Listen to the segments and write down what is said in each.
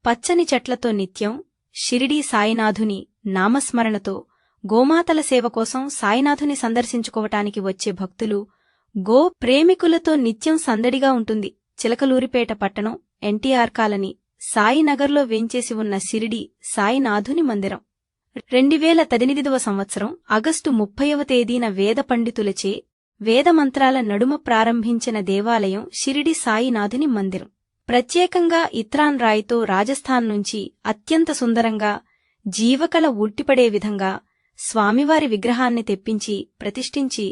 పచ్చని చెట్లతో నిత్యం షిరిడీ సాయినాథుని నామస్మరణతో గోమాతల సేవ కోసం సాయినాథుని సందర్శించుకోవటానికి వచ్చే భక్తులు, గో ప్రేమికులతో నిత్యం సందడిగా ఉంటుంది. చిలకలూరిపేట పట్టణం, ఎన్టీఆర్ కాలనీ, సాయినగర్లో వేంచేసి ఉన్న షిరిడీ సాయినాథుని మందిరం 2018వ సంవత్సరం ఆగస్టు 30వ తేదీన వేద పండితులచే వేదమంత్రాల నడుమ ప్రారంభించిన దేవాలయం షిరిడీ సాయినాథుని మందిరం. ప్రత్యేకంగా ఇత్రాన్ రాయితో రాజస్థాన్ నుంచి అత్యంత సుందరంగా జీవకళ ఉట్టిపడే విధంగా స్వామివారి విగ్రహాన్ని తెప్పించి ప్రతిష్ఠించి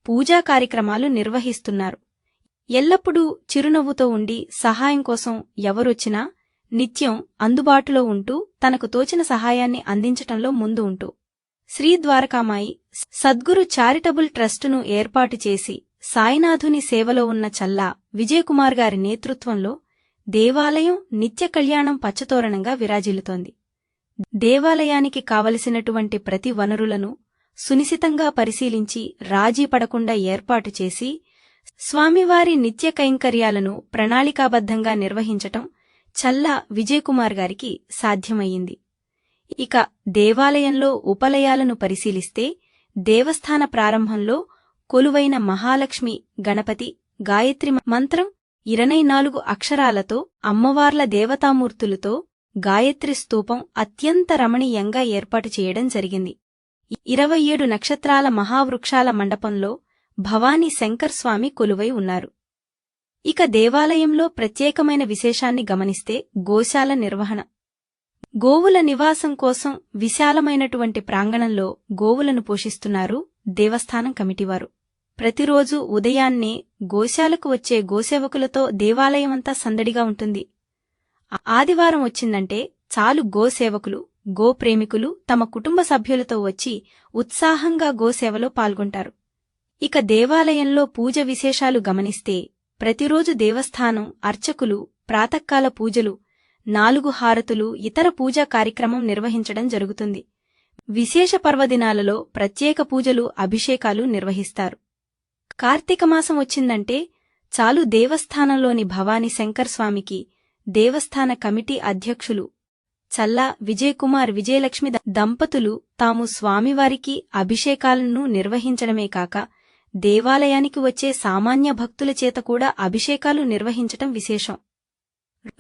పూజా కార్యక్రమాలు నిర్వహిస్తున్నారు. ఎల్లప్పుడూ చిరునవ్వుతో ఉండి సహాయం కోసం ఎవరొచ్చినా నిత్యం అందుబాటులో ఉంటూ తనకు తోచిన సహాయాన్ని అందించటంలో ముందు ఉంటూ శ్రీ ద్వారకామాయి సద్గురు చారిటబుల్ ట్రస్టును ఏర్పాటు చేసి సాయినాథుని సేవలో ఉన్న చల్లా విజయకుమార్ గారి నేతృత్వంలో దేవాలయం నిత్య కళ్యాణం పచ్చతోరణంగా విరాజిల్లుతోంది. దేవాలయానికి కావలసినటువంటి ప్రతి వనరులను సునిశితంగా పరిశీలించి రాజీ పడకుండా ఏర్పాటు చేసి స్వామివారి నిత్య కైంకర్యాలను ప్రణాళికాబద్ధంగా నిర్వహించటం చల్లా విజయకుమార్ గారికి సాధ్యమయ్యింది. ఇక దేవాలయంలో ఉపలయాలను పరిశీలిస్తే దేవస్థాన ప్రారంభంలో కొలువైన మహాలక్ష్మి, గణపతి, గాయత్రి మంత్రం 24 అక్షరాలతో అమ్మవార్ల దేవతామూర్తులతో గాయత్రి స్తూపం అత్యంత రమణీయంగా ఏర్పాటు చేయడం జరిగింది. 27 నక్షత్రాల మహావృక్షాల మండపంలో భవానీ శంకర్ స్వామి కొలువై ఉన్నారు. ఇక దేవాలయంలో ప్రత్యేకమైన విశేషాన్ని గమనిస్తే గోశాల నిర్వహణ. గోవుల నివాసం కోసం విశాలమైనటువంటి ప్రాంగణంలో గోవులను పోషిస్తున్నారు దేవస్థానం కమిటీవారు. ప్రతిరోజూ ఉదయాన్నే గోశాలకు వచ్చే గోసేవకులతో దేవాలయమంతా సందడిగా ఉంటుంది. ఆదివారం వచ్చిందంటే చాలు గోసేవకులు, గోప్రేమికులు తమ కుటుంబ సభ్యులతో వచ్చి ఉత్సాహంగా గోసేవలో పాల్గొంటారు. ఇక దేవాలయంలో పూజ విశేషాలు గమనిస్తే ప్రతిరోజు దేవస్థానం అర్చకులు ప్రాతకాల పూజలు, 4 హారతులు, ఇతర పూజా కార్యక్రమం నిర్వహించడం జరుగుతుంది. విశేష పర్వదినాలలో ప్రత్యేక పూజలు, అభిషేకాలు నిర్వహిస్తారు. కార్తీకమాసం వచ్చిందంటే చాలు దేవస్థానంలోని భవానీ శంకర్ స్వామికి దేవస్థాన కమిటీ అధ్యక్షులు చల్లా విజయకుమార్, విజయలక్ష్మి దంపతులు తాము స్వామివారికి అభిషేకాలను నిర్వహించడమే కాక దేవాలయానికి వచ్చే సామాన్య భక్తుల చేత కూడా అభిషేకాలు నిర్వహించటం విశేషం.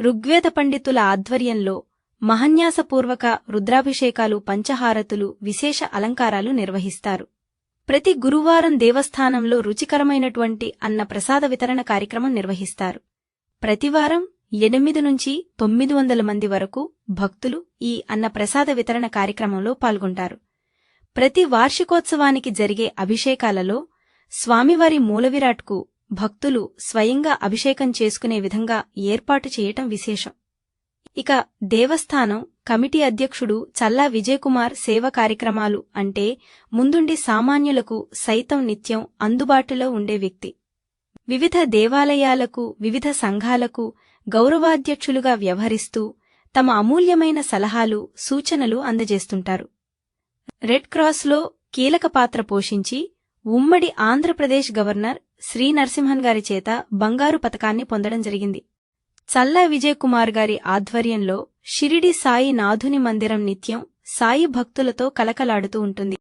ఋగ్వేద పండితుల ఆధ్వర్యంలో మహన్యాసపూర్వక రుద్రాభిషేకాలు, పంచహారతులు, విశేష అలంకారాలు నిర్వహిస్తారు. ప్రతి గురువారం దేవస్థానంలో రుచికరమైనటువంటి అన్న ప్రసాద వితరణ కార్యక్రమం నిర్వహిస్తారు. ప్రతివారం 8 నుంచి 900 మంది వరకు భక్తులు ఈ అన్న ప్రసాద వితరణ కార్యక్రమంలో పాల్గొంటారు. ప్రతి వార్షికోత్సవానికి జరిగే అభిషేకాలలో స్వామివారి మూలవిరాట్కు భక్తులు స్వయంగా అభిషేకం చేసుకునే విధంగా ఏర్పాటు చేయటం విశేషం. ఇక దేవస్థానం కమిటీ అధ్యక్షుడు చల్లా విజయకుమార్ సేవ కార్యక్రమాలు అంటే ముందుండి సామాన్యులకు సైతం నిత్యం అందుబాటులో ఉండే వ్యక్తి. వివిధ దేవాలయాలకు, వివిధ సంఘాలకు గౌరవాధ్యక్షులుగా వ్యవహరిస్తూ తమ అమూల్యమైన సలహాలు, సూచనలు అందజేస్తుంటారు. రెడ్ క్రాస్లో కీలక పాత్ర పోషించి ఉమ్మడి ఆంధ్రప్రదేశ్ గవర్నర్ శ్రీ నరసింహన్ గారి చేత బంగారు పతకాన్ని పొందడం జరిగింది. చల్లా విజయకుమార్ గారి ఆధ్వర్యంలో షిరిడీ సాయి నాథుని మందిరం నిత్యం సాయి భక్తులతో కలకలాడుతూ ఉంటుంది.